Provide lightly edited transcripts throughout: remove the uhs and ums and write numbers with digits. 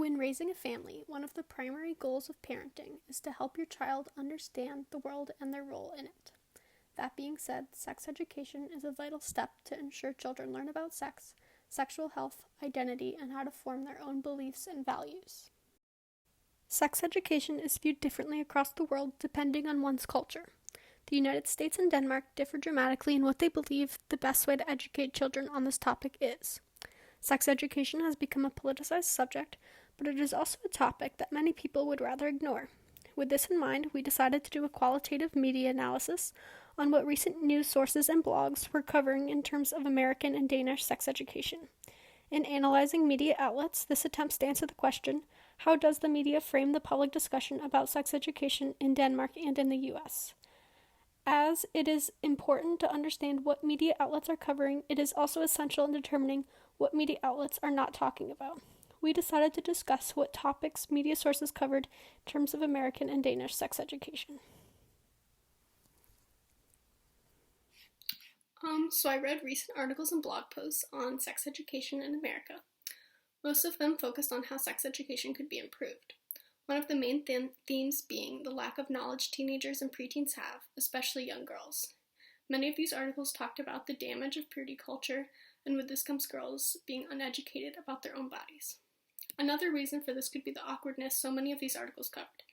When raising a family, one of the primary goals of parenting is to help your child understand the world and their role in it. That being said, sex education is a vital step to ensure children learn about sex, sexual health, identity, and how to form their own beliefs and values. Sex education is viewed differently across the world depending on one's culture. The United States and Denmark differ dramatically in what they believe the best way to educate children on this topic is. Sex education has become a politicized subject, but it is also a topic that many people would rather ignore. With this in mind, we decided to do a qualitative media analysis on what recent news sources and blogs were covering in terms of American and Danish sex education. In analyzing media outlets, this attempts to answer the question, how does the media frame the public discussion about sex education in Denmark and in the US? As it is important to understand what media outlets are covering, it is also essential in determining what media outlets are not talking about. We decided to discuss what topics media sources covered in terms of American and Danish sex education. So I read recent articles and blog posts on sex education in America. Most of them focused on how sex education could be improved. One of the main themes being the lack of knowledge teenagers and preteens have, especially young girls. Many of these articles talked about the damage of purity culture, and with this comes girls being uneducated about their own bodies. Another reason for this could be the awkwardness so many of these articles covered.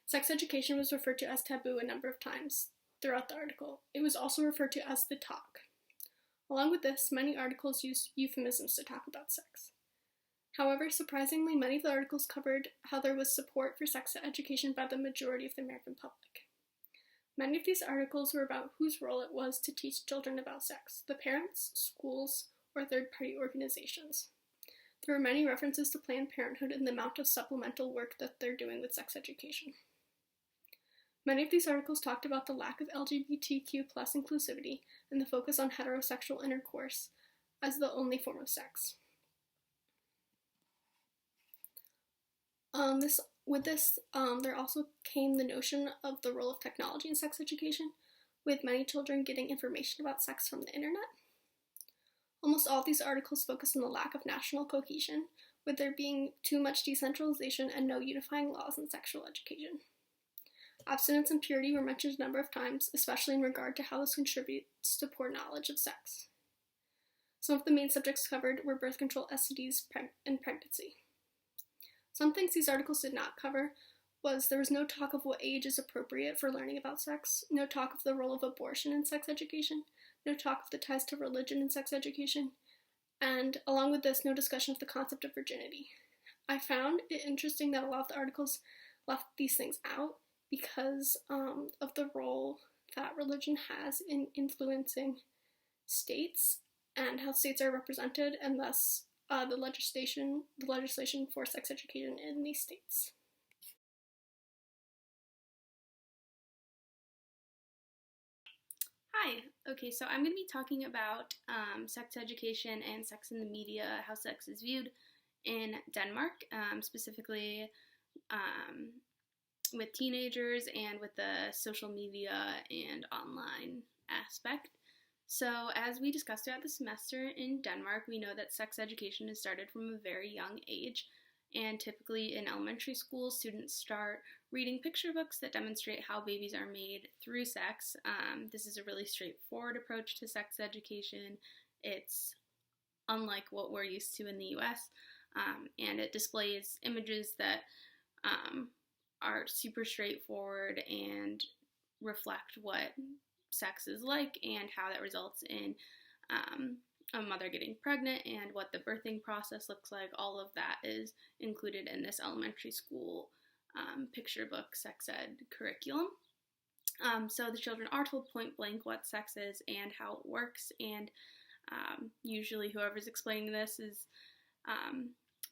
Sex education was referred to as taboo a number of times throughout the article. It was also referred to as the talk. Along with this, many articles used euphemisms to talk about sex. However, surprisingly, many of the articles covered how there was support for sex education by the majority of the American public. Many of these articles were about whose role it was to teach children about sex, the parents, schools, or third-party organizations. There were many references to Planned Parenthood and the amount of supplemental work that they're doing with sex education. Many of these articles talked about the lack of LGBTQ+ inclusivity and the focus on heterosexual intercourse as the only form of sex. There also came the notion of the role of technology in sex education, with many children getting information about sex from the internet. Almost all of these articles focused on the lack of national cohesion, with there being too much decentralization and no unifying laws in sexual education. Abstinence and purity were mentioned a number of times, especially in regard to how this contributes to poor knowledge of sex. Some of the main subjects covered were birth control, STDs, and pregnancy. Some things these articles did not cover was there was no talk of what age is appropriate for learning about sex, no talk of the role of abortion in sex education, no talk of the ties to religion in sex education, and along with this, no discussion of the concept of virginity. I found it interesting that a lot of the articles left these things out because of the role that religion has in influencing states and how states are represented, and thus the legislation for sex education in these states. Hi, okay, so I'm going to be talking about sex education and sex in the media, how sex is viewed in Denmark, specifically with teenagers and with the social media and online aspect. So as we discussed throughout the semester in Denmark, we know that sex education is started from a very young age, and typically in elementary school, students start reading picture books that demonstrate how babies are made through sex. This is a really straightforward approach to sex education. It's unlike what we're used to in the US, and it displays images that are super straightforward and reflect what sex is like and how that results in a mother getting pregnant and what the birthing process looks like. All of that is included in this elementary school picture book sex ed curriculum. So the children are told point blank what sex is and how it works, and usually whoever's explaining this is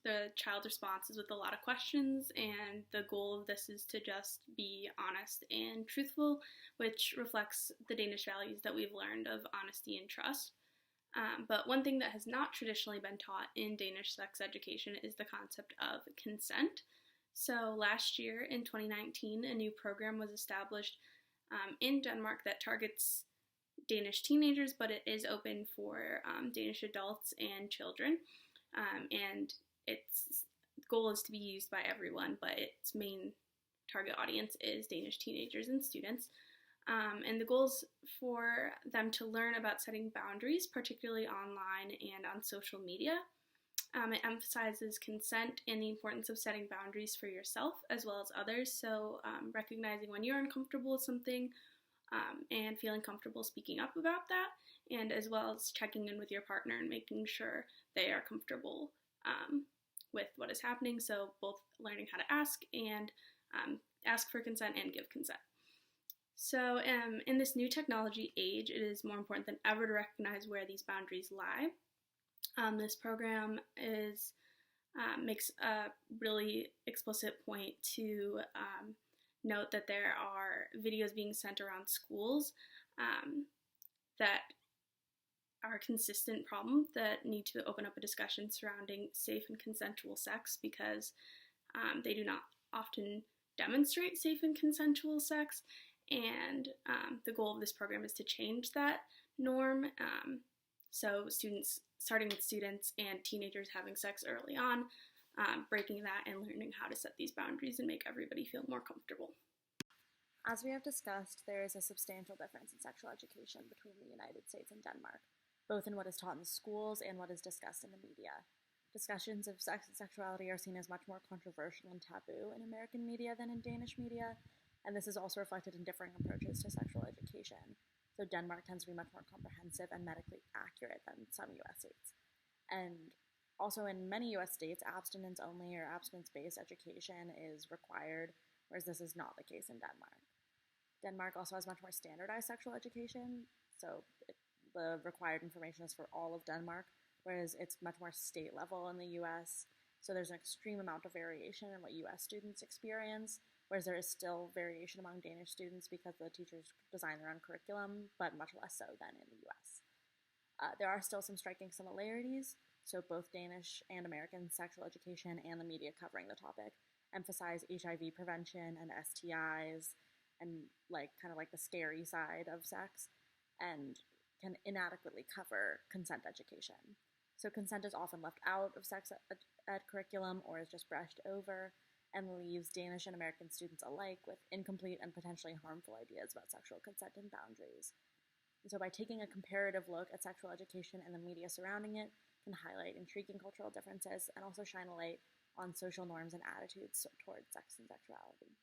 the child responses with a lot of questions, and the goal of this is to just be honest and truthful, which reflects the Danish values that we've learned of honesty and trust. But one thing that has not traditionally been taught in Danish sex education is the concept of consent. So last year in 2019, a new program was established in Denmark that targets Danish teenagers, but it is open for Danish adults and children. And its goal is to be used by everyone, but its main target audience is Danish teenagers and students. And the goal is for them to learn about setting boundaries, particularly online and on social media. It emphasizes consent and the importance of setting boundaries for yourself as well as others. So recognizing when you're uncomfortable with something and feeling comfortable speaking up about that, and as well as checking in with your partner and making sure they are comfortable with what is happening. So both learning how to ask and ask for consent and give consent. So in this new technology age, it is more important than ever to recognize where these boundaries lie. This program makes a really explicit point to note that there are videos being sent around schools that are a consistent problem that need to open up a discussion surrounding safe and consensual sex, because they do not often demonstrate safe and consensual sex, and the goal of this program is to change that norm. So starting with students and teenagers having sex early on, breaking that and learning how to set these boundaries and make everybody feel more comfortable. As we have discussed, there is a substantial difference in sexual education between the United States and Denmark, both in what is taught in schools and what is discussed in the media. Discussions of sex and sexuality are seen as much more controversial and taboo in American media than in Danish media, and this is also reflected in differing approaches to sexual education. So Denmark tends to be much more comprehensive and medically accurate than some US states. And also in many US states, abstinence-only or abstinence-based education is required, whereas this is not the case in Denmark. Denmark also has much more standardized sexual education, so the required information is for all of Denmark, whereas it's much more state level in the US, so there's an extreme amount of variation in what US students experience, whereas there is still variation among Danish students because the teachers design their own curriculum, but much less so than in the US. There are still some striking similarities, so both Danish and American sexual education and the media covering the topic emphasize HIV prevention and STIs, and kind of the scary side of sex, and can inadequately cover consent education. So consent is often left out of sex ed curriculum or is just brushed over, and leaves Danish and American students alike with incomplete and potentially harmful ideas about sexual consent and boundaries. And so by taking a comparative look at sexual education and the media surrounding it, can highlight intriguing cultural differences and also shine a light on social norms and attitudes towards sex and sexuality.